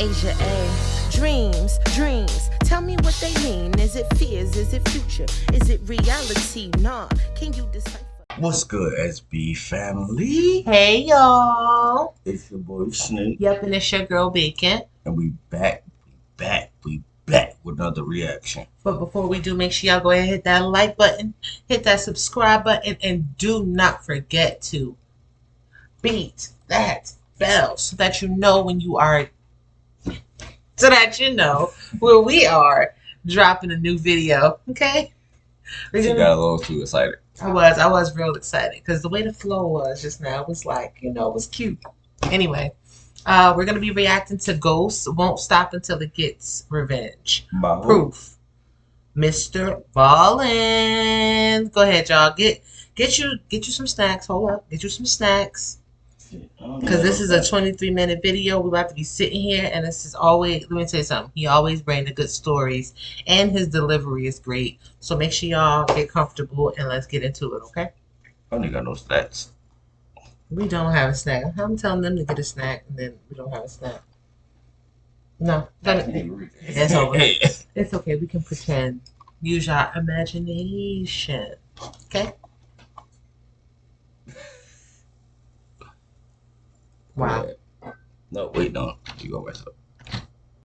Asia A. Dreams, dreams. Tell me what they mean. Is it fears? Is it future? Is it reality? Nah. Can you decipher? What's good, SB family? Hey y'all. It's your boy Snake. Yep, and it's your girl Bacon. And we back with another reaction. But before we do, make sure y'all go ahead and hit that like button, hit that subscribe button, and do not forget to beat that bell so that you know when you are, so that you know where we are dropping a new video. Okay? You got a little too excited. I was real excited because the way the flow was just now was like, it was cute. Anyway, we're gonna be reacting to Ghost Won't Stop Until It Gets Revenge. Proof. Mr. Ballen. Go ahead, y'all. Get you some snacks. Hold up. Get you some snacks. Because this is a 23-minute video. We're about to be sitting here, and this is always, let me tell you something. He always brings the good stories, and his delivery is great. So make sure y'all get comfortable, and let's get into it, okay? I don't got no snacks. We don't have a snack. I'm telling them to get a snack, and then we don't have a snack. No. It's over. It's okay. We can pretend. Use your imagination. Okay? Wow. No, wait, no. You go right up.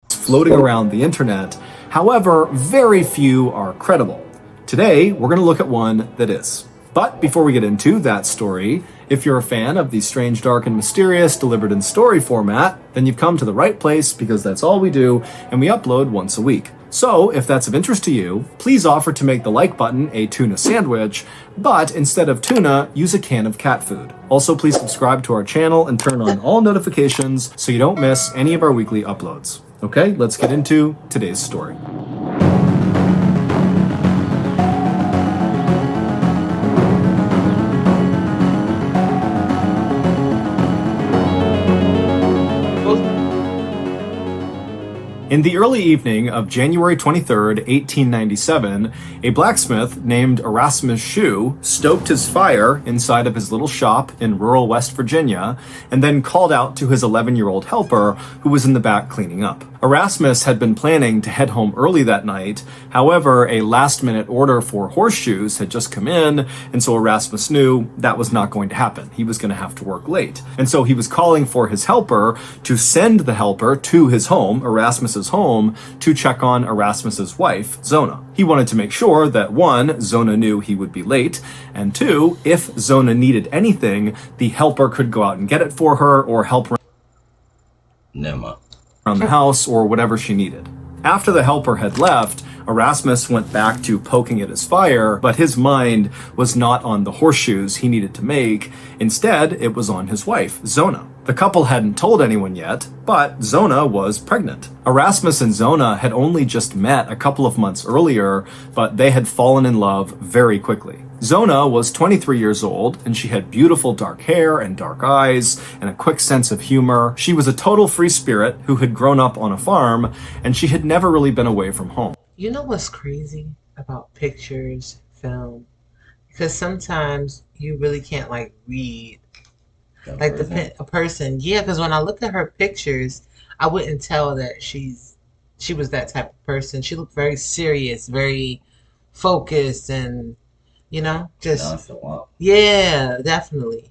Floating around the internet. However, very few are credible. Today, we're going to look at one that is. But before we get into that story, if you're a fan of the strange, dark, and mysterious delivered in story format, then you've come to the right place because that's all we do, and we upload once a week. So, if that's of interest to you, please offer to make the like button a tuna sandwich, but instead of tuna, use a can of cat food. Also, please subscribe to our channel and turn on all notifications so you don't miss any of our weekly uploads. Okay, let's get into today's story. In the early evening of January 23rd, 1897, a blacksmith named Erasmus Shue stoked his fire inside of his little shop in rural West Virginia and then called out to his 11-year-old helper who was in the back cleaning up. Erasmus had been planning to head home early that night. However, a last-minute order for horseshoes had just come in, and so Erasmus knew that was not going to happen. He was going to have to work late. And so he was calling for his helper to send the helper to his home, Erasmus's home, to check on Erasmus's wife, Zona. He wanted to make sure that, one, Zona knew he would be late, and two, if Zona needed anything, the helper could go out and get it for her or help her around the house or whatever she needed. After the helper had left, Erasmus went back to poking at his fire, but his mind was not on the horseshoes he needed to make. Instead, it was on his wife, Zona. The couple hadn't told anyone yet, but Zona was pregnant. Erasmus and Zona had only just met a couple of months earlier, but they had fallen in love very quickly. Zona was 23 years old, and she had beautiful dark hair and dark eyes and a quick sense of humor. She was a total free spirit who had grown up on a farm, and she had never really been away from home. You know what's crazy about pictures, film? Because sometimes you really can't read a person. Yeah, because when I look at her pictures, I wouldn't tell that she was that type of person. She looked very serious, very focused, and just yeah, definitely.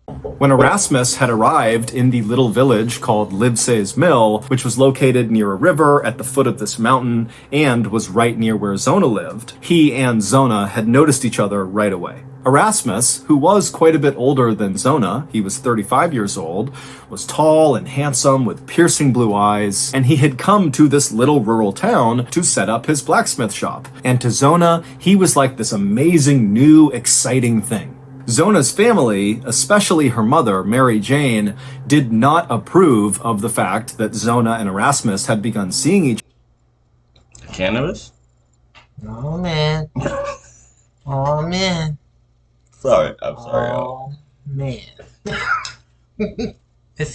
When Erasmus had arrived in the little village called Livesey's Mill, which was located near a river at the foot of this mountain and was right near where Zona lived, he and Zona had noticed each other right away. Erasmus, who was quite a bit older than Zona, he was 35 years old, was tall and handsome with piercing blue eyes, and he had come to this little rural town to set up his blacksmith shop. And to Zona, he was like this amazing, new, exciting thing. Zona's family, especially her mother, Mary Jane, did not approve of the fact that Zona and Erasmus had begun seeing each other. Cannabis? Oh, man. Oh, man. Sorry, I'm sorry. Oh, man.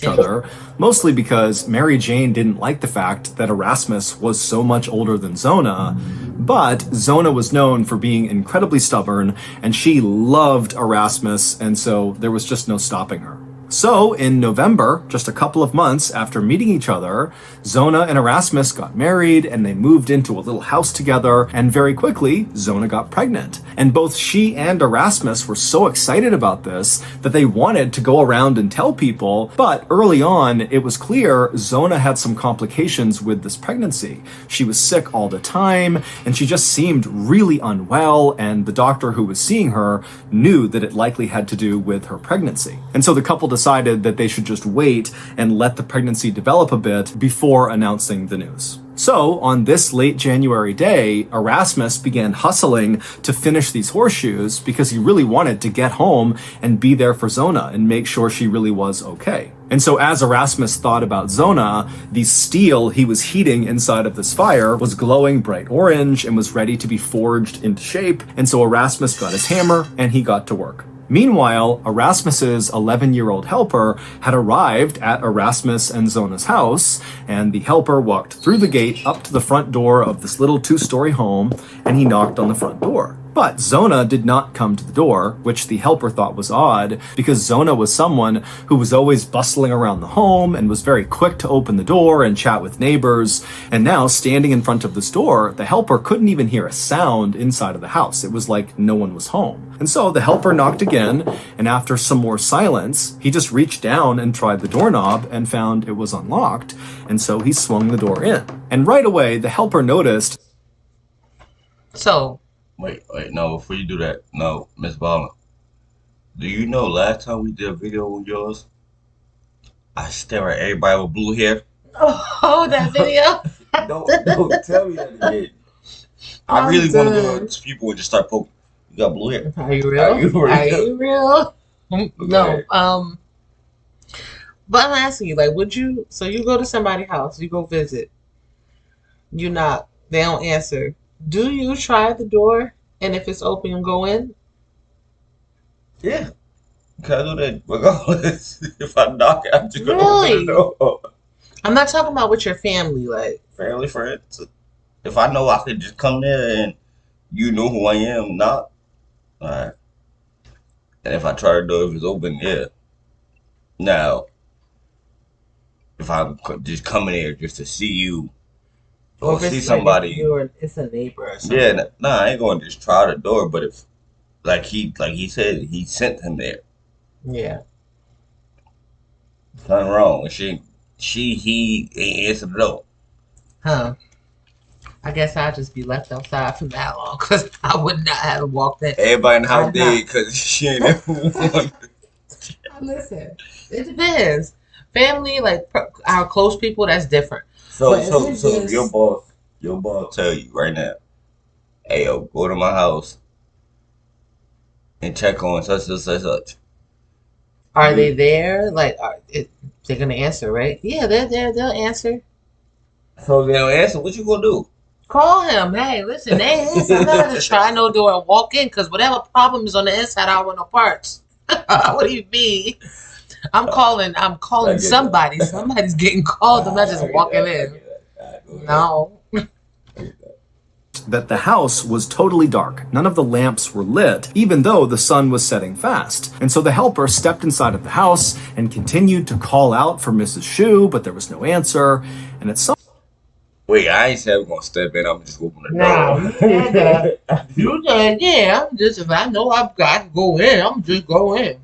other, mostly because Mary Jane didn't like the fact that Erasmus was so much older than Zona, but Zona was known for being incredibly stubborn, and she loved Erasmus, and so there was just no stopping her. So, in November, just a couple of months after meeting each other, Zona and Erasmus got married and they moved into a little house together, and very quickly, Zona got pregnant. And both she and Erasmus were so excited about this that they wanted to go around and tell people, but early on, it was clear Zona had some complications with this pregnancy. She was sick all the time, and she just seemed really unwell, and the doctor who was seeing her knew that it likely had to do with her pregnancy. And so the couple decided that they should just wait and let the pregnancy develop a bit before announcing the news. So, on this late January day, Erasmus began hustling to finish these horseshoes because he really wanted to get home and be there for Zona and make sure she really was okay. And so as Erasmus thought about Zona, the steel he was heating inside of this fire was glowing bright orange and was ready to be forged into shape. And so Erasmus got his hammer and he got to work. Meanwhile, Erasmus's 11-year-old helper had arrived at Erasmus and Zona's house, and the helper walked through the gate up to the front door of this little 2-story home, and he knocked on the front door. But Zona did not come to the door, which the helper thought was odd, because Zona was someone who was always bustling around the home and was very quick to open the door and chat with neighbors. And now, standing in front of this door, the helper couldn't even hear a sound inside of the house. It was like no one was home. And so the helper knocked again, and after some more silence, he just reached down and tried the doorknob and found it was unlocked, and so he swung the door in. And right away, the helper noticed... So... Wait, no, before you do that, no, Miss Ballen. Do you know last time we did a video with yours, I stare at everybody with blue hair? Oh, that video? don't tell me that again. I really want to go to people and just start poking. You got blue hair. Are you real? Are you real? No. But I'm asking you, like, would you, so you go to somebody's house, you go visit, you knock, they don't answer. Do you try the door, and if it's open, you go in? Yeah. Can I do that regardless? If I knock, I'm just going to open the door. I'm not talking about with your family, like. Family, friends. If I know I could just come there and you know who I am, knock. Alright. And if I try the door, if it's open, yeah. Now, if I'm just coming here just to see you, or see somebody, it's a neighbor or something. Yeah, I ain't going to just try the door, but if, like he said, he sent him there. Yeah. Nothing wrong. He ain't answered the door. Huh. I guess I'll just be left outside for that long, because I would not have walked in. Everybody in the house did, because she ain't ever won. Listen, it depends. Family, like our close people, that's different. So your boss tell you right now, hey yo, go to my house and check on such and such. Are they there? Like, they're gonna answer, right? Yeah, they're there. They'll answer. So if they don't answer, what you gonna do? Call him. Hey, listen, they answer. I'm not gonna try no door and walk in, because whatever problem is on the inside, I want no parts. What do you mean? I'm calling somebody. That. Somebody's getting called. I'm not just walking in. No. That the house was totally dark. None of the lamps were lit, even though the sun was setting fast. And so the helper stepped inside of the house and continued to call out for Mrs. Shu, but there was no answer. And at some... Wait, I ain't said we're gonna step in. I'm just opening the door. No, you said, yeah, if I know I've got to go in, I'm just go in.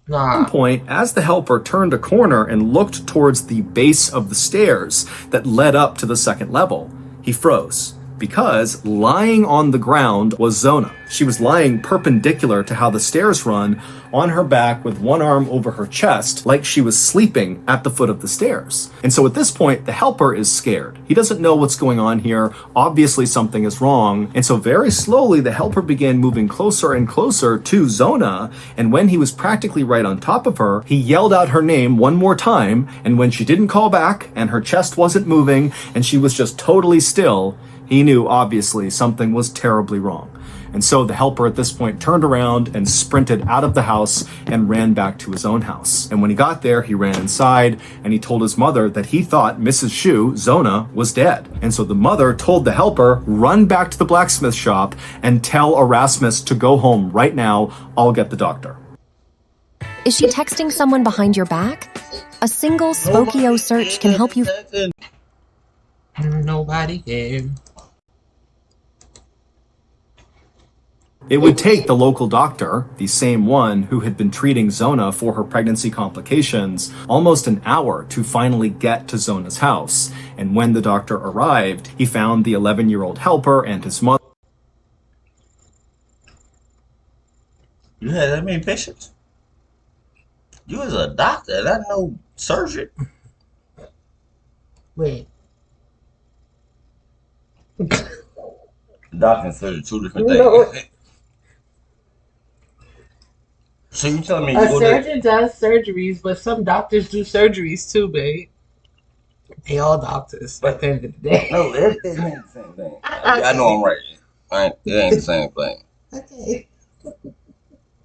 Nah. At one point, as the helper turned a corner and looked towards the base of the stairs that led up to the second level, he froze. Because lying on the ground was Zona. She was lying perpendicular to how the stairs run, on her back with one arm over her chest, like she was sleeping at the foot of the stairs. And so at this point, the helper is scared. He doesn't know what's going on here. Obviously something is wrong. And so very slowly, the helper began moving closer and closer to Zona. And when he was practically right on top of her, he yelled out her name one more time. And when she didn't call back and her chest wasn't moving and she was just totally still, he knew, obviously, something was terribly wrong. And so the helper at this point turned around and sprinted out of the house and ran back to his own house. And when he got there, he ran inside and he told his mother that he thought Mrs. Shu, Zona, was dead. And so the mother told the helper, run back to the blacksmith shop and tell Erasmus to go home right now. I'll get the doctor. Is she texting someone behind your back? A single Spokio search can help you. Nobody cares. It would take the local doctor, the same one who had been treating Zona for her pregnancy complications, almost an hour to finally get to Zona's house. And when the doctor arrived, he found the 11-year-old helper and his mother. You had that many patients? You was a doctor, not no surgeon. Wait. Doctor and surgeon, two different things. No. So you telling me you A go surgeon does surgeries, but some doctors do surgeries too, babe. They all doctors at the end of the day. No, it ain't the same thing. I know I'm right. It ain't the same thing. Okay.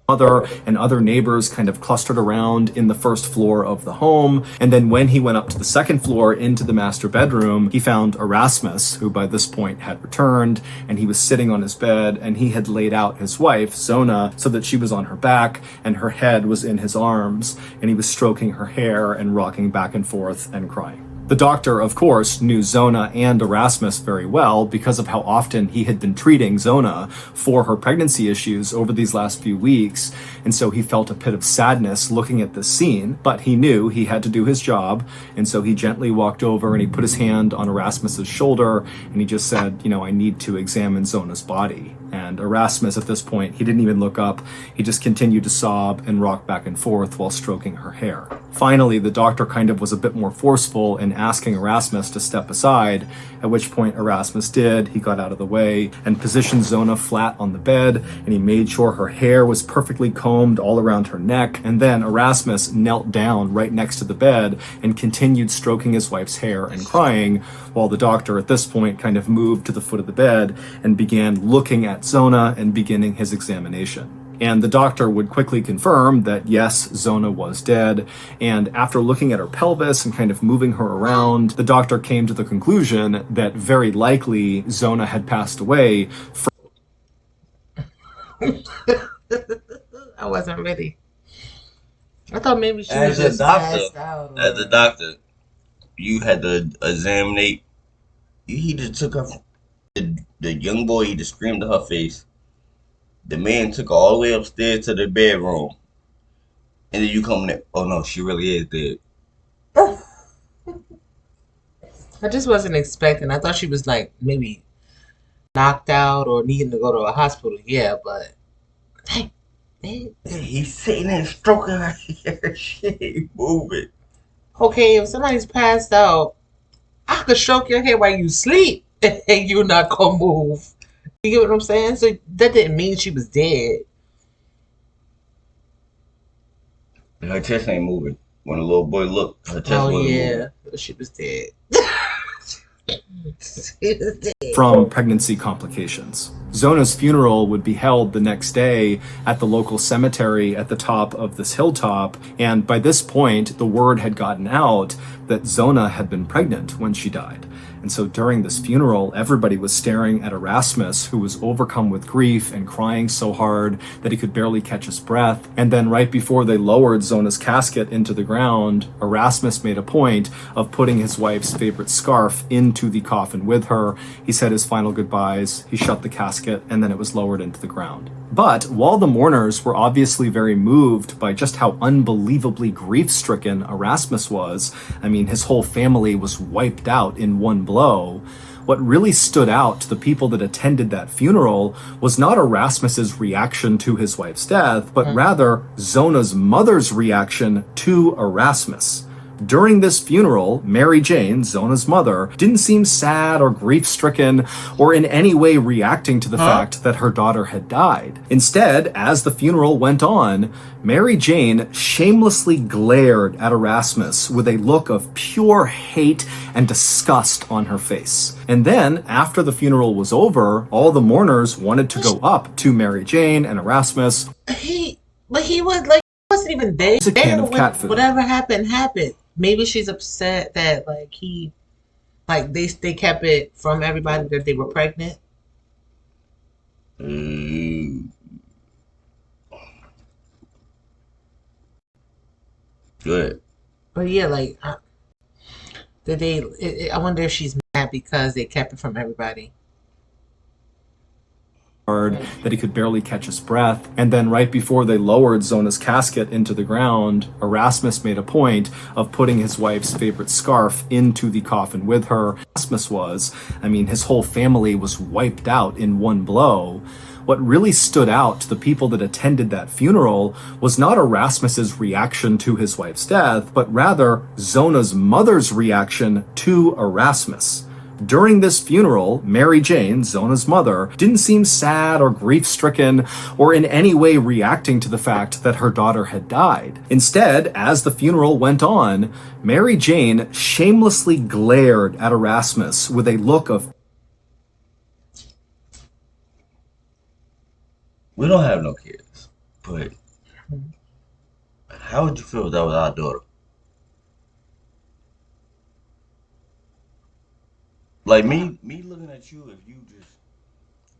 Mother and other neighbors kind of clustered around in the first floor of the home. And then when he went up to the second floor into the master bedroom, he found Erasmus, who by this point had returned, and he was sitting on his bed, and he had laid out his wife, Zona, so that she was on her back and her head was in his arms, and he was stroking her hair and rocking back and forth and crying. The doctor, of course, knew Zona and Erasmus very well because of how often he had been treating Zona for her pregnancy issues over these last few weeks, and so he felt a pit of sadness looking at this scene, but he knew he had to do his job, and so he gently walked over and he put his hand on Erasmus's shoulder, and he just said, I need to examine Zona's body. And Erasmus, at this point, he didn't even look up. He just continued to sob and rock back and forth while stroking her hair. Finally, the doctor kind of was a bit more forceful in asking Erasmus to step aside, at which point Erasmus did. He got out of the way and positioned Zona flat on the bed, and he made sure her hair was perfectly combed all around her neck. And then Erasmus knelt down right next to the bed and continued stroking his wife's hair and crying, while the doctor at this point kind of moved to the foot of the bed and began looking at Zona and beginning his examination. And the doctor would quickly confirm that yes, Zona was dead. And after looking at her pelvis and kind of moving her around, the doctor came to the conclusion that very likely Zona had passed away from I wasn't ready. I thought maybe she was As a just doctor, passed out. as a doctor, you had to examine. He just took her. The young boy, he just screamed to her face. The man took her all the way upstairs to the bedroom. And then you come in, oh no, she really is dead. I just wasn't expecting. I thought she was like maybe knocked out or needing to go to a hospital. Yeah, but He's sitting there stroking her hair. She ain't moving. okay, if somebody's passed out, I could stroke your hair while you sleep and you're not gonna move. You get what I'm saying? So that didn't mean she was dead. Her chest ain't moving. When the little boy looked, her chest Oh wasn't yeah, she was dead. from pregnancy complications. Zona's funeral would be held the next day at the local cemetery at the top of this hilltop, and by this point, the word had gotten out that Zona had been pregnant when she died. And so during this funeral, everybody was staring at Erasmus, who was overcome with grief and crying so hard that he could barely catch his breath. And then right before they lowered Zona's casket into the ground, Erasmus made a point of putting his wife's favorite scarf into the coffin with her. He said his final goodbyes, he shut the casket, and then it was lowered into the ground. But while the mourners were obviously very moved by just how unbelievably grief-stricken Erasmus was, I mean, his whole family was wiped out in one blow, what really stood out to the people that attended that funeral was not Erasmus's reaction to his wife's death, but rather Zona's mother's reaction to Erasmus. During this funeral, Mary Jane, Zona's mother, didn't seem sad or grief-stricken or in any way reacting to the fact that her daughter had died. Instead, as the funeral went on, Mary Jane shamelessly glared at Erasmus with a look of pure hate and disgust on her face. And then, after the funeral was over, all the mourners wanted to go up to Mary Jane and Erasmus. He wasn't even there. It's a can of cat food. Whatever happened. Maybe she's upset that they kept it from everybody that they were pregnant. Good. But yeah, like, did they? I wonder if she's mad because they kept it from everybody. That he could barely catch his breath. And then right before they lowered Zona's casket into the ground, Erasmus made a point of putting his wife's favorite scarf into the coffin with her. Erasmus was, I mean, his whole family was wiped out in one blow. What really stood out to the people that attended that funeral was not Erasmus's reaction to his wife's death, but rather Zona's mother's reaction to Erasmus. During this funeral, Mary Jane, Zona's mother, didn't seem sad or grief-stricken or in any way reacting to the fact that her daughter had died. Instead, as the funeral went on, Mary Jane shamelessly glared at Erasmus with a look of, We don't have no kids, but how would you feel if that was our daughter? Like me looking at you, if you just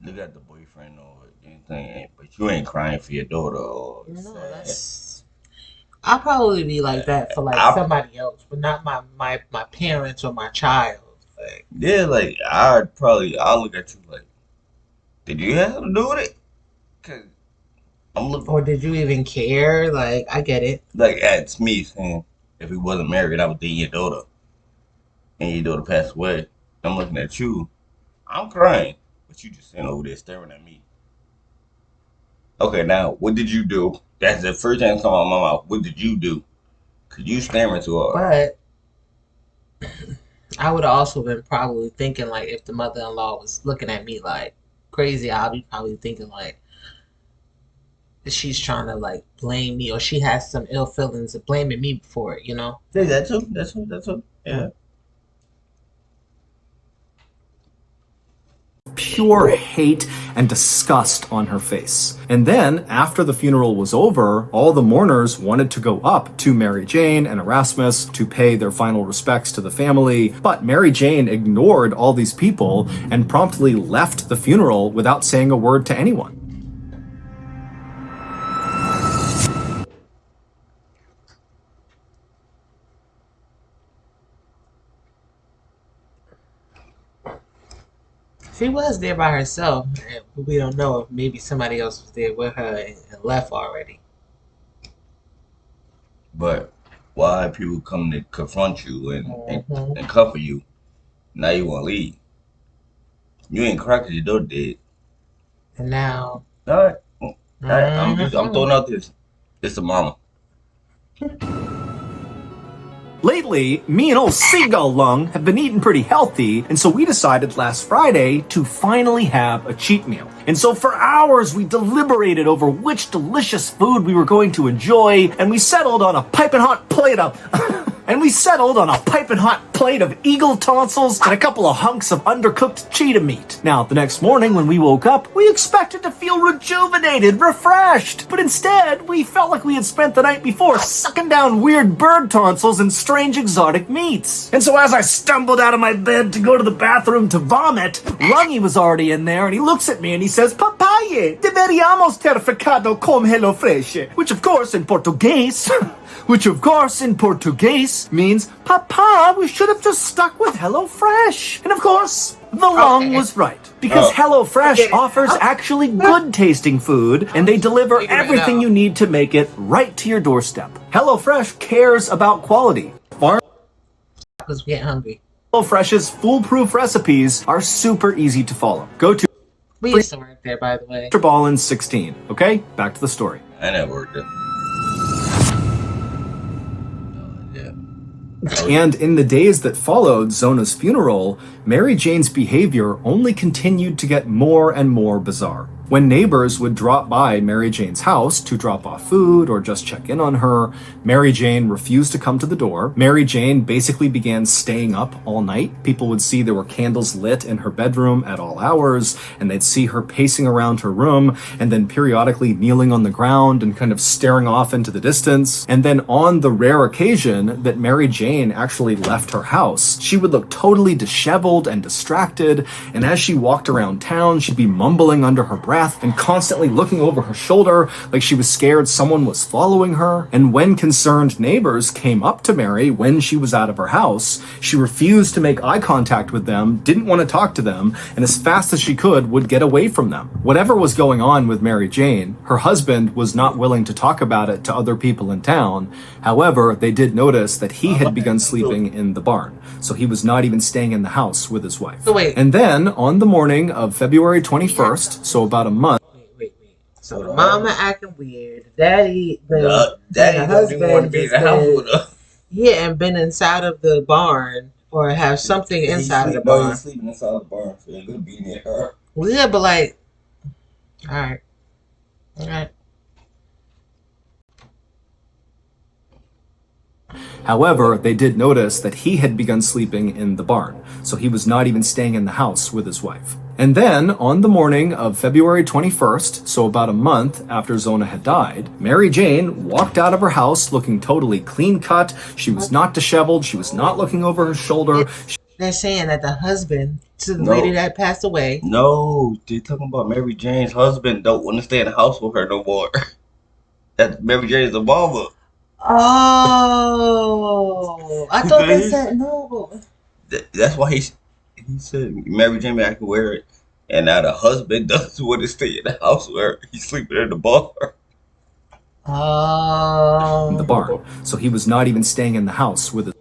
look at the boyfriend or anything, but you ain't crying for your daughter or No, sad. that's. I'll probably be like that for like somebody else, but not my parents or my child. Like, Yeah, like I'll look at you like, did you have to do it? Cause I'm looking or did you even care? Like, I get it. like that's me saying if we wasn't married, I would date your daughter, and your daughter passed away. I'm looking at you, I'm crying, but you just sitting over there staring at me. Okay, now what did you do? That's the first thing that come out of my mouth. What did you do? Cause you staring too hard. But I would have also been probably thinking like if the mother-in-law was looking at me like crazy, I'll be probably thinking like she's trying to like blame me or she has some ill feelings of blaming me for it, you know? Yeah, that's too. That's too. Yeah. pure hate and disgust on her face. And then, after the funeral was over, all the mourners wanted to go up to Mary Jane and Erasmus to pay their final respects to the family, but Mary Jane ignored all these people and promptly left the funeral without saying a word to anyone. She was there by herself, but we don't know if maybe somebody else was there with her and left already. But why people come to confront you and Mhm. comfort you? Now you want to leave. You ain't cracked your door dead. And now, All right. I'm Mhm. throwing out this. It's the mama. Lately, me and old Seagull Lung have been eating pretty healthy, and so we decided last Friday to finally have a cheat meal. And so for hours we deliberated over which delicious food we were going to enjoy, and we settled on a piping hot plate of eagle tonsils and a couple of hunks of undercooked cheetah meat. Now, the next morning when we woke up, we expected to feel rejuvenated, refreshed, but instead we felt like we had spent the night before sucking down weird bird tonsils and strange exotic meats. And so as I stumbled out of my bed to go to the bathroom to vomit, Lungy was already in there and he looks at me and he says, "Papaye, deberíamos ter ficado con HelloFresh," which of course in Portuguese means, "Papa, we should have just stuck with HelloFresh." And of course, the Lung was right. Because HelloFresh offers actually good tasting food, and they deliver everything you need to make it right to your doorstep. HelloFresh cares about quality. Because we get hungry. HelloFresh's foolproof recipes are super easy to follow. Go to We used to work there, by the way. mrballen 16. Okay, back to the story. I never worked there. And in the days that followed Zona's funeral, Mary Jane's behavior only continued to get more and more bizarre. When neighbors would drop by Mary Jane's house to drop off food or just check in on her, Mary Jane refused to come to the door. Mary Jane basically began staying up all night. People would see there were candles lit in her bedroom at all hours, and they'd see her pacing around her room and then periodically kneeling on the ground and kind of staring off into the distance. And then on the rare occasion that Mary Jane actually left her house, she would look totally disheveled and distracted, and as she walked around town, she'd be mumbling under her breath path and constantly looking over her shoulder like she was scared someone was following her. And when concerned neighbors came up to Mary when she was out of her house, she refused to make eye contact with them, didn't want to talk to them, and as fast as she could would get away from them. Whatever was going on with Mary Jane, her husband was not willing to talk about it to other people in town. However, they did notice that he had begun sleeping in the barn, so he was not even staying in the house with his wife. So wait. And then, on the morning of February 21st, so about a month. Wait. So the mama acting weird. Daddy Daddy doesn't want to be in the house with her. Yeah, and been inside of the barn or have something inside of the barn. No, he's sleeping inside the barn, so he could be near her. Well, yeah, but like, all right. However, they did notice that he had begun sleeping in the barn, so he was not even staying in the house with his wife. And then, on the morning of February 21st, so about a month after Zona had died, Mary Jane walked out of her house looking totally clean cut. She was not disheveled. She was not looking over her shoulder. They're saying that the husband to the lady that passed away. No, they're talking about Mary Jane's husband don't want to stay in the house with her no more. That Mary Jane's a mama. Oh, I thought they said no. That's why he said Mary Jane I can wear it, and now the husband doesn't want to stay in the house where he's sleeping in the bar. In the barn, so he was not even staying in the house with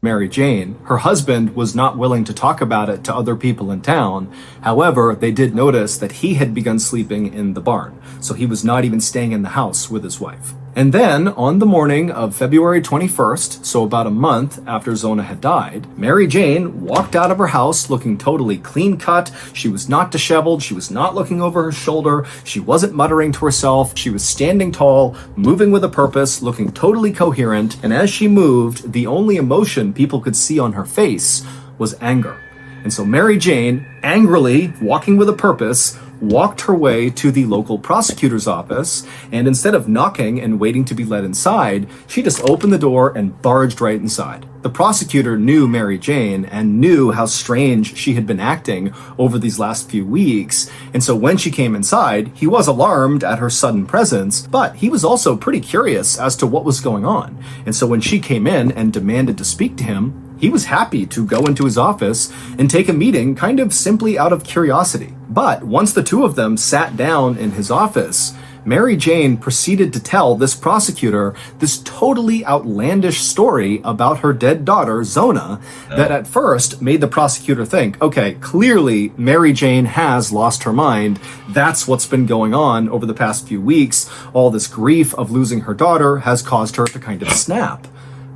Mary Jane. Her husband was not willing to talk about it to other people in town. However, they did notice that he had begun sleeping in the barn, so he was not even staying in the house with his wife. And then, on the morning of February 21st, so about a month after Zona had died, Mary Jane walked out of her house looking totally clean cut. She was not disheveled. She was not looking over her shoulder. She wasn't muttering to herself. She was standing tall, moving with a purpose, looking totally coherent. And as she moved, the only emotion people could see on her face was anger. And so Mary Jane, angrily, walking with a purpose, walked her way to the local prosecutor's office, and instead of knocking and waiting to be let inside, she just opened the door and barged right inside. The prosecutor knew Mary Jane and knew how strange she had been acting over these last few weeks, and so when she came inside, he was alarmed at her sudden presence, but he was also pretty curious as to what was going on. And so when she came in and demanded to speak to him, he was happy to go into his office and take a meeting kind of simply out of curiosity. But once the two of them sat down in his office, Mary Jane proceeded to tell this prosecutor this totally outlandish story about her dead daughter, Zona, that at first made the prosecutor think, okay, clearly Mary Jane has lost her mind. That's what's been going on over the past few weeks. All this grief of losing her daughter has caused her to kind of snap.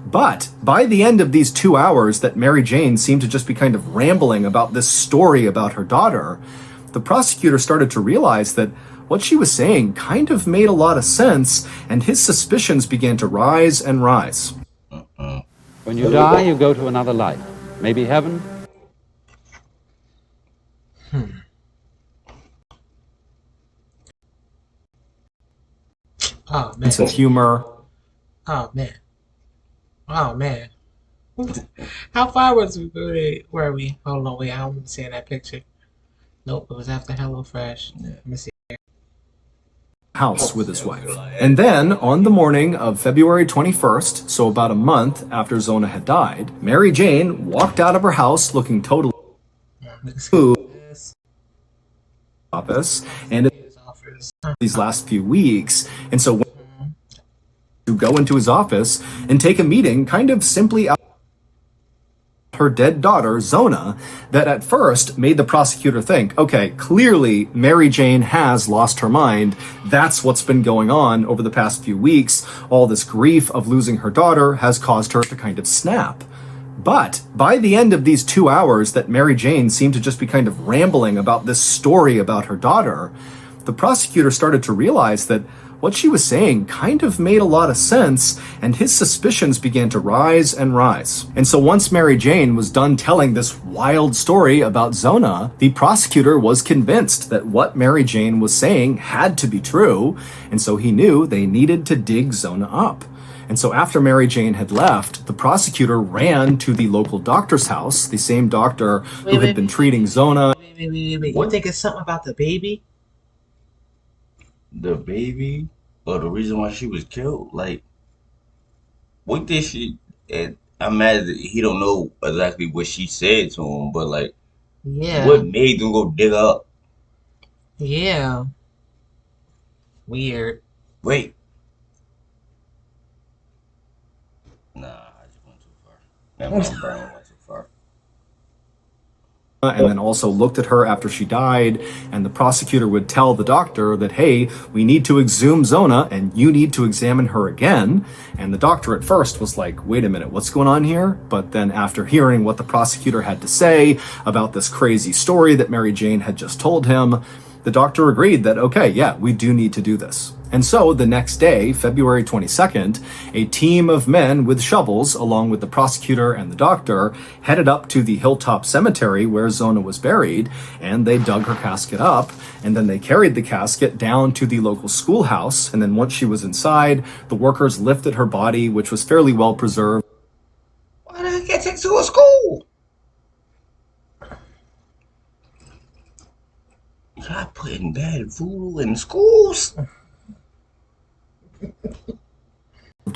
But by the end of these 2 hours that Mary Jane seemed to just be kind of rambling about this story about her daughter, the prosecutor started to realize that what she was saying kind of made a lot of sense, and his suspicions began to rise and rise. When you die, you go to another life. Maybe heaven. Oh, man. Sense of humor. Oh, man. How far were we? Hold on, wait, I don't see that picture. Nope, it was after HelloFresh. Let me see. House with his wife. And then, on the morning of February 21st, so about a month after Zona had died, Mary Jane walked out of her house looking totally office, and these last few weeks, and so to go into his office and take a meeting kind of simply out her dead daughter, Zona, that at first made the prosecutor think, okay, clearly Mary Jane has lost her mind. That's what's been going on over the past few weeks. All this grief of losing her daughter has caused her to kind of snap. But by the end of these 2 hours that Mary Jane seemed to just be kind of rambling about this story about her daughter, the prosecutor started to realize that what she was saying kind of made a lot of sense, and his suspicions began to rise and rise. And so once Mary Jane was done telling this wild story about Zona, the prosecutor was convinced that what Mary Jane was saying had to be true, and so he knew they needed to dig Zona up. And so after Mary Jane had left, the prosecutor ran to the local doctor's house, the same doctor who had been treating Zona. Wait. You think it's something about the baby? the baby or the reason why she was killed? Like, what did she? And I'm mad that he don't know exactly what she said to him, but like, Yeah. what made them go dig up? Yeah. Weird. Wait, nah, I just went too far. That my brain went too far. And then also looked at her after she died, and the prosecutor would tell the doctor that, hey, we need to exhume Zona and you need to examine her again. And the doctor at first was like, wait a minute, what's going on here? But then after hearing what the prosecutor had to say about this crazy story that Mary Jane had just told him, the doctor agreed that, okay, yeah, we do need to do this. And so the next day, February 22nd, a team of men with shovels, along with the prosecutor and the doctor, headed up to the Hilltop Cemetery where Zona was buried, and they dug her casket up, and then they carried the casket down to the local schoolhouse, and then once she was inside, the workers lifted her body, which was fairly well preserved. Why the heck can't take to a school? Y'all putting bad voodoo in schools?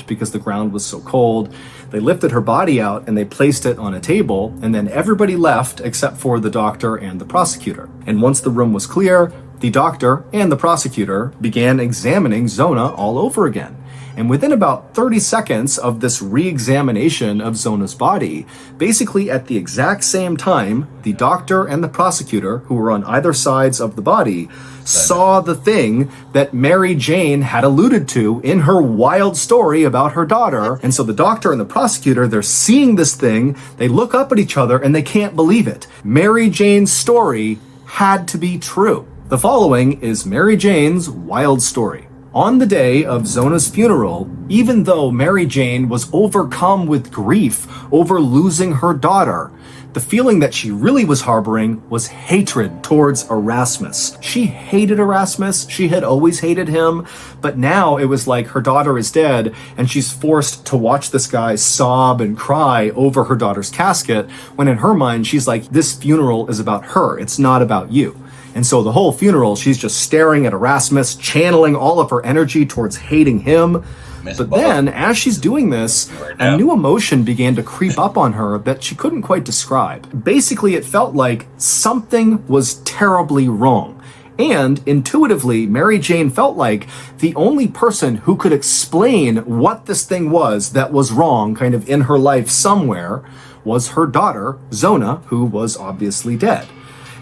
Because the ground was so cold. They lifted her body out and they placed it on a table, and then everybody left except for the doctor and the prosecutor. And once the room was clear, the doctor and the prosecutor began examining Zona all over again. And within about 30 seconds of this re-examination of Zona's body, basically at the exact same time, the doctor and the prosecutor, who were on either sides of the body, saw the thing that Mary Jane had alluded to in her wild story about her daughter. And so the doctor and the prosecutor, they're seeing this thing, they look up at each other and they can't believe it. Mary Jane's story had to be true. The following is Mary Jane's wild story. On the day of Zona's funeral, even though Mary Jane was overcome with grief over losing her daughter, the feeling that she really was harboring was hatred towards Erasmus. She hated Erasmus. She had always hated him. But now it was like her daughter is dead and she's forced to watch this guy sob and cry over her daughter's casket, when in her mind, she's like, this funeral is about her. It's not about you. And so the whole funeral, she's just staring at Erasmus, channeling all of her energy towards hating him. But then, as she's doing this, a new emotion began to creep up on her that she couldn't quite describe. Basically, it felt like something was terribly wrong. And intuitively, Mary Jane felt like the only person who could explain what this thing was that was wrong kind of in her life somewhere was her daughter, Zona, who was obviously dead.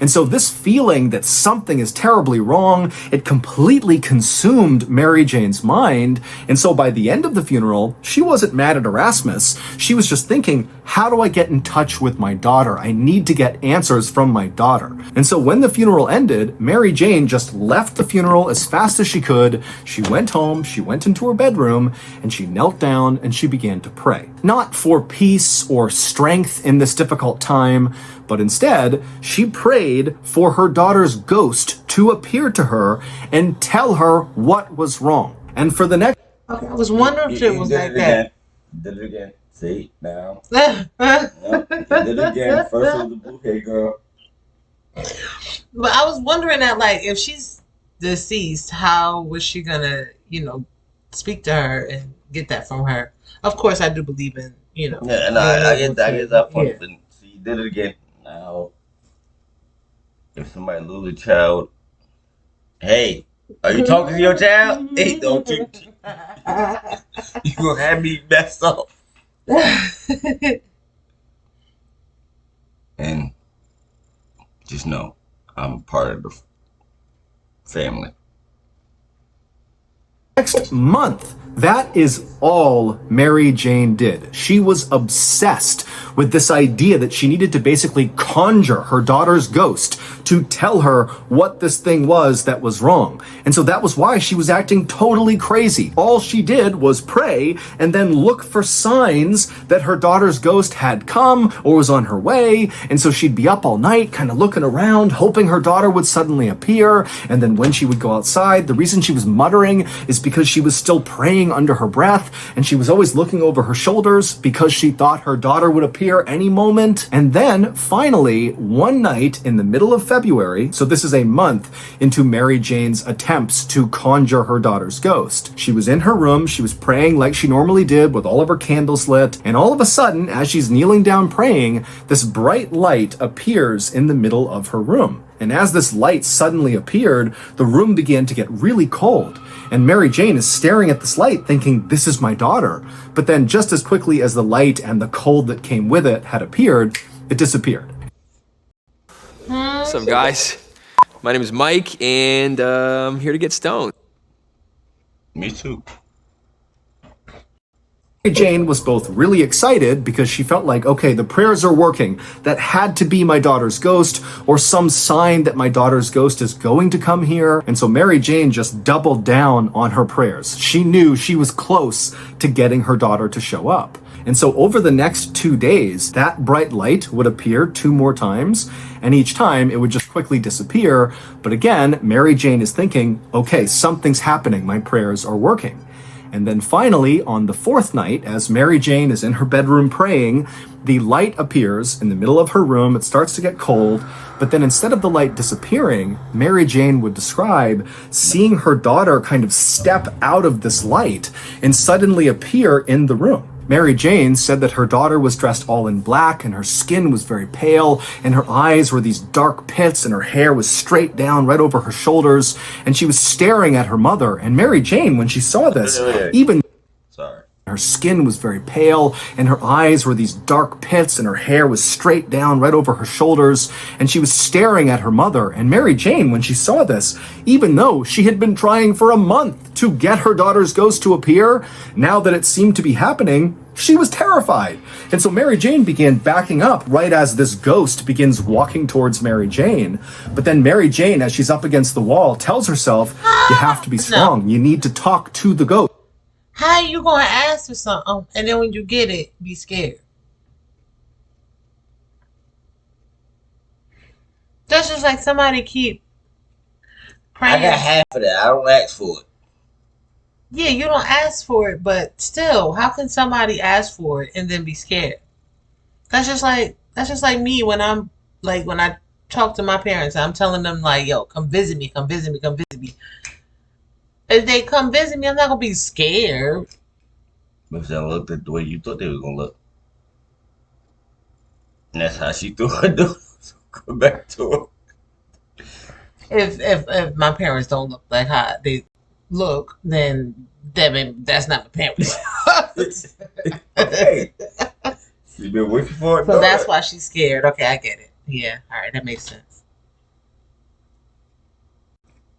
And so this feeling that something is terribly wrong, it completely consumed Mary Jane's mind. And so by the end of the funeral, she wasn't mad at Erasmus. She was just thinking, how do I get in touch with my daughter? I need to get answers from my daughter. And so when the funeral ended, Mary Jane just left the funeral as fast as she could. She went home, she went into her bedroom, and she knelt down and she began to pray. Not for peace or strength in this difficult time, but instead, she prayed for her daughter's ghost to appear to her and tell her what was wrong. And for the next... Okay, I was wondering if it was like that. Did it again. See, now. But Did it again. First was the bouquet, girl. I was wondering that, like, if she's deceased, how was she gonna, speak to her and get that from her? Of course, I do believe in, Yeah, and I get that point. Yeah. But see, you did it again. Now, if somebody lose a child, hey, are you talking to your child? Hey, don't you? You gonna have me messed up. And just know, I'm part of the family. Next month, that is all Mary Jane did. She was obsessed with this idea that she needed to basically conjure her daughter's ghost to tell her what this thing was that was wrong. And so that was why she was acting totally crazy. All she did was pray and then look for signs that her daughter's ghost had come or was on her way. And so she'd be up all night, kind of looking around, hoping her daughter would suddenly appear. And then when she would go outside, the reason she was muttering is because she was still praying under her breath, and she was always looking over her shoulders because she thought her daughter would appear appear any moment. And then finally, one night in the middle of February, so this is a month into Mary Jane's attempts to conjure her daughter's ghost. She was in her room, she was praying like she normally did with all of her candles lit, and all of a sudden, as she's kneeling down praying, this bright light appears in the middle of her room. And as this light suddenly appeared, the room began to get really cold. And Mary Jane is staring at this light thinking, this is my daughter. But then just as quickly as the light and the cold that came with it had appeared, it disappeared. What's up, guys? My name is Mike, and I'm here to get stoned. Me too. Mary Jane was both really excited because she felt like, okay, the prayers are working. That had to be my daughter's ghost or some sign that my daughter's ghost is going to come here. And so Mary Jane just doubled down on her prayers. She knew she was close to getting her daughter to show up. And so over the next 2 days, that bright light would appear 2 more times, and each time it would just quickly disappear. But again, Mary Jane is thinking, okay, something's happening. My prayers are working. And then finally, on the 4th night, as Mary Jane is in her bedroom praying, the light appears in the middle of her room. It starts to get cold, but then instead of the light disappearing, Mary Jane would describe seeing her daughter kind of step out of this light and suddenly appear in the room. Mary Jane said that her daughter was dressed all in black and her skin was very pale and her eyes were these dark pits and her hair was straight down right over her shoulders and she was staring at her mother. And Mary Jane, when she saw this, even her skin was very pale and her eyes were these dark pits and her hair was straight down right over her shoulders and she was staring at her mother. And Mary Jane, when she saw this, even though she had been trying for a month to get her daughter's ghost to appear, now that it seemed to be happening, she was terrified. And so Mary Jane began backing up right as this ghost begins walking towards Mary Jane. But then Mary Jane, as she's up against the wall, tells herself, you have to be strong. You need to talk to the ghost. How you gonna ask for something and then when you get it, be scared? That's just like somebody keep praying. I got half of that. I don't ask for it. Yeah, you don't ask for it, but still, how can somebody ask for it and then be scared? That's just like me when I'm like when I talk to my parents, I'm telling them like, yo, come visit me, come visit me, come visit me. If they come visit me, I'm not gonna be scared. If they looked at the way you thought they were gonna look. And that's how she threw her door. So go back to her. If my parents don't look like how they look, then that's not my parents. Okay. She's been waiting for it. So that's why she's scared. Okay, I get it. Yeah, all right, that makes sense.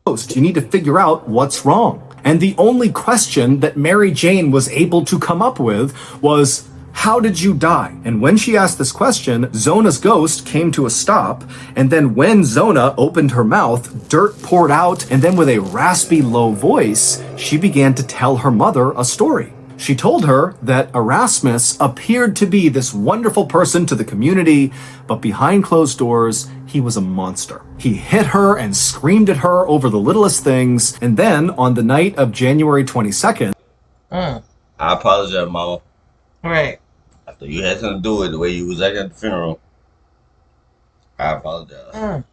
You need to figure out what's wrong. And the only question that Mary Jane was able to come up with was, how did you die? And when she asked this question, Zona's ghost came to a stop. And then when Zona opened her mouth, dirt poured out. And then with a raspy, low voice, she began to tell her mother a story. She told her that Erasmus appeared to be this wonderful person to the community, but behind closed doors, he was a monster. He hit her and screamed at her over the littlest things. And then on the night of January 22nd, I apologize, Mama. Right. I thought you had something to do with the way you was acting at the funeral. I apologize.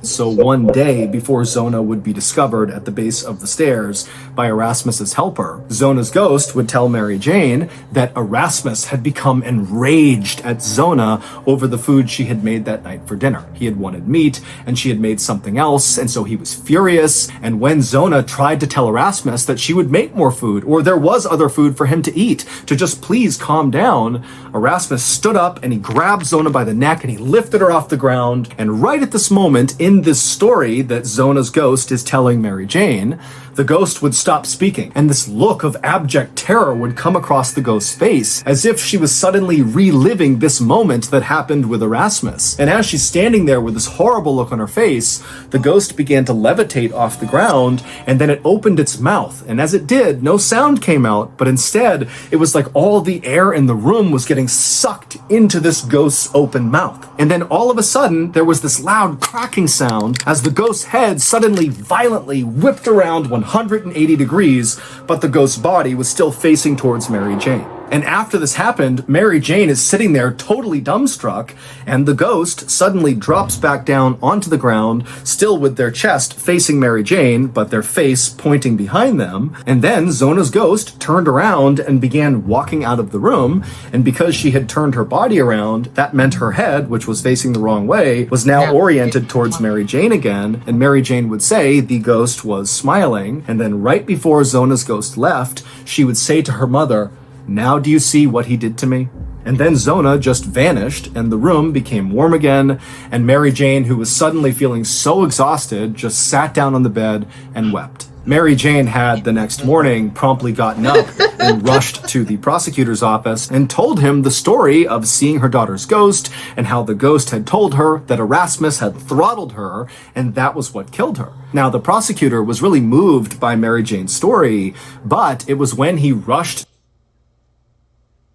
So one day before Zona would be discovered at the base of the stairs by Erasmus's helper, Zona's ghost would tell Mary Jane that Erasmus had become enraged at Zona over the food she had made that night for dinner. He had wanted meat and she had made something else, and so he was furious. And when Zona tried to tell Erasmus that she would make more food or there was other food for him to eat, to just please calm down, Erasmus stood up and he grabbed Zona by the neck and he lifted her off the ground. And right at this moment in this story that Zona's ghost is telling Mary Jane, the ghost would stop speaking, and this look of abject terror would come across the ghost's face, as if she was suddenly reliving this moment that happened with Erasmus. And as she's standing there with this horrible look on her face, the ghost began to levitate off the ground, and then it opened its mouth. And as it did, no sound came out, but instead, it was like all the air in the room was getting sucked into this ghost's open mouth. And then all of a sudden, there was this loud cracking sound as the ghost's head suddenly violently whipped around 180 degrees, but the ghost's body was still facing towards Mary Jane. And after this happened, Mary Jane is sitting there totally dumbstruck, and the ghost suddenly drops back down onto the ground, still with their chest facing Mary Jane, but their face pointing behind them. And then Zona's ghost turned around and began walking out of the room, and because she had turned her body around, that meant her head, which was facing the wrong way, was now oriented towards Mary Jane again, and Mary Jane would say the ghost was smiling, and then right before Zona's ghost left, she would say to her mother, "Now do you see what he did to me?" And then Zona just vanished, and the room became warm again, and Mary Jane, who was suddenly feeling so exhausted, just sat down on the bed and wept. Mary Jane had, the next morning, promptly gotten up and rushed to the prosecutor's office and told him the story of seeing her daughter's ghost and how the ghost had told her that Erasmus had throttled her and that was what killed her. Now, the prosecutor was really moved by Mary Jane's story, but it was when he rushed.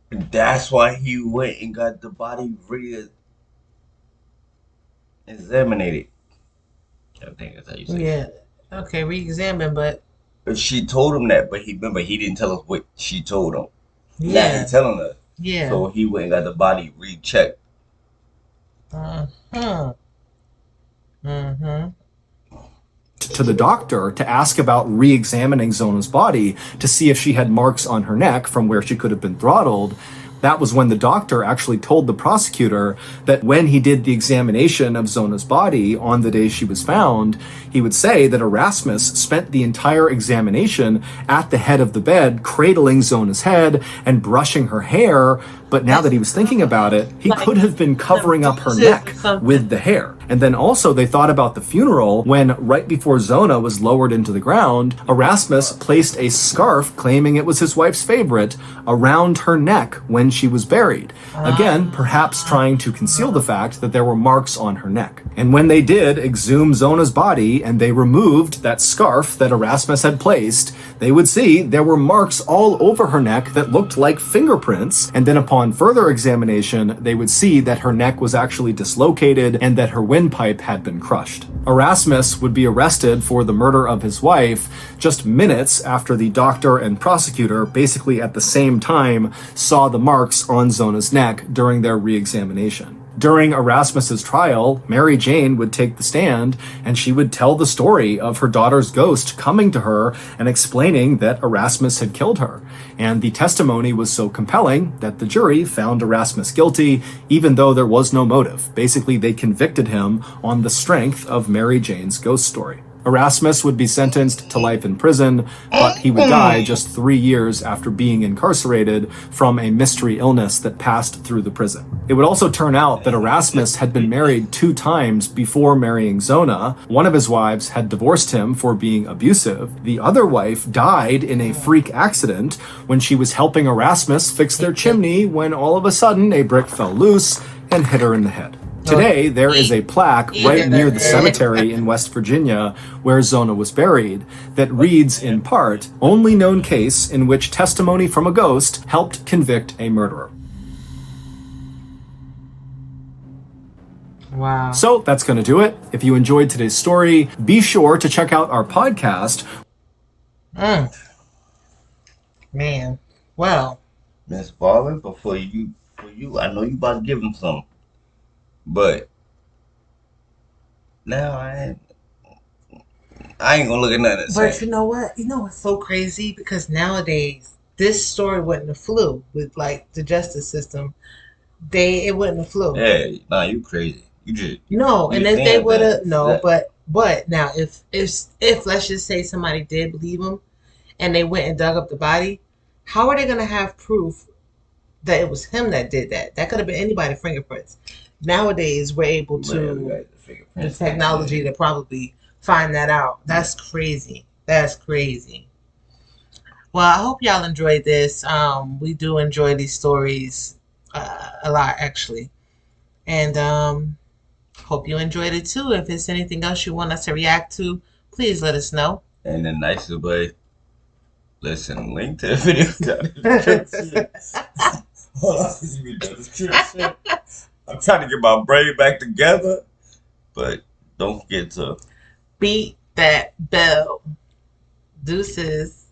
That's why he went and got the body re-examined. I think that's how you say it. Yeah. Okay, re-examine, but She told him that, but he didn't tell us what she told him. yeah. Now he's telling us. Yeah. So he went and got the body rechecked. To the doctor to ask about re-examining Zona's body to see if she had marks on her neck from where she could have been throttled. That was when the doctor actually told the prosecutor that when he did the examination of Zona's body on the day she was found, he would say that Erasmus spent the entire examination at the head of the bed, cradling Zona's head and brushing her hair. But now that he was thinking about it, he could have been covering up her neck with the hair. And then also they thought about the funeral when, right before Zona was lowered into the ground, Erasmus placed a scarf claiming it was his wife's favorite around her neck when she was buried. Again, perhaps trying to conceal the fact that there were marks on her neck. And when they did exhume Zona's body and they removed that scarf that Erasmus had placed, they would see there were marks all over her neck that looked like fingerprints. And then upon further examination, they would see that her neck was actually dislocated and that her windpipe had been crushed. Erasmus would be arrested for the murder of his wife just minutes after the doctor and prosecutor, basically at the same time, saw the marks on Zona's neck during their re-examination. During Erasmus's trial, Mary Jane would take the stand and she would tell the story of her daughter's ghost coming to her and explaining that Erasmus had killed her. And the testimony was so compelling that the jury found Erasmus guilty, even though there was no motive. Basically, they convicted him on the strength of Mary Jane's ghost story. Erasmus would be sentenced to life in prison, but he would die just 3 years after being incarcerated from a mystery illness that passed through the prison. It would also turn out that Erasmus had been married 2 times before marrying Zona. One of his wives had divorced him for being abusive. The other wife died in a freak accident when she was helping Erasmus fix their chimney when all of a sudden a brick fell loose and hit her in the head. Today, there is a plaque right near the cemetery in West Virginia where Zona was buried that reads in part, "Only known case in which testimony from a ghost helped convict a murderer." Wow. So that's going to do it. If you enjoyed today's story, be sure to check out our podcast. Man. Well. Miss Ballen, but for you, I know you about to give him some. But now I ain't gonna look at nothing. But you know what? You know what's so crazy? Because nowadays this story wouldn't have flew with like the justice system. It wouldn't have flew. Yeah, nah, you crazy. You just no. You and if they would have that. but now if let's just say somebody did believe them, and they went and dug up the body, how are they gonna have proof that it was him that did that? That could have been anybody's fingerprints. Nowadays, we're able to the technology to probably find that out. That's crazy. That's crazy. Well, I hope y'all enjoyed this. We do enjoy these stories a lot, actually, and hope you enjoyed it too. If there's anything else you want us to react to, please let us know. And the nicest way, listen, link to the video down in the description. Hold on, you the description. I'm trying to get my brain back together, but don't forget to beat that bell. Deuces.